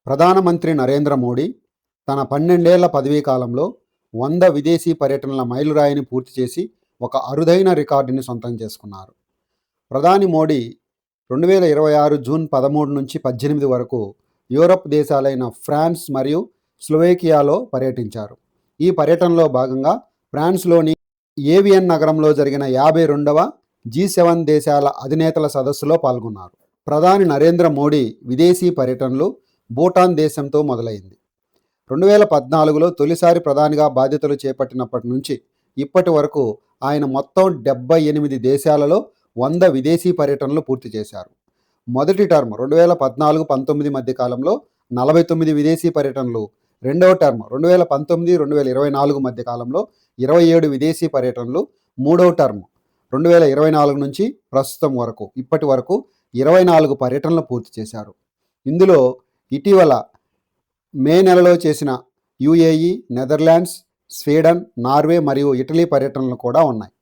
ప్రధానమంత్రి నరేంద్ర మోడీ తన 12 ఏళ్ల పదవీ కాలంలో 100 విదేశీ పర్యటనల మైలురాయిని పూర్తి చేసి ఒక అరుదైన రికార్డుని సొంతం చేసుకున్నారు. ప్రధాని మోడీ 2026 జూన్ 13 నుంచి 18 వరకు యూరప్ దేశాలైన ఫ్రాన్స్ మరియు స్లోవేకియాలో పర్యటించారు. ఈ పర్యటనలో భాగంగా ఫ్రాన్స్లోని ఏవియన్ నగరంలో జరిగిన 52వ G7 దేశాల అధినేతల సదస్సులో పాల్గొన్నారు. ప్రధాని నరేంద్ర మోడీ విదేశీ పర్యటనలు భూటాన్ దేశంతో మొదలైంది. 2014లో తొలిసారి ప్రధానిగా బాధ్యతలు చేపట్టినప్పటి నుంచి ఇప్పటి వరకు ఆయన మొత్తం 78 దేశాలలో 100 విదేశీ పర్యటనలు పూర్తి చేశారు. మొదటి టర్మ్ 2014-19 మధ్య కాలంలో 49 విదేశీ పర్యటనలు, రెండవ టర్మ్ 2019-2024 మధ్య కాలంలో 27 విదేశీ పర్యటనలు, మూడవ టర్మ్ 2024 నుంచి ప్రస్తుతం వరకు ఇప్పటి వరకు 24 పర్యటనలు పూర్తి చేశారు. ఇందులో ఇటీవల మే నెలలో చేసిన UAE, నెదర్లాండ్స్, స్వీడన్, నార్వే మరియు ఇటలీ పర్యటనలు కూడా ఉన్నాయి.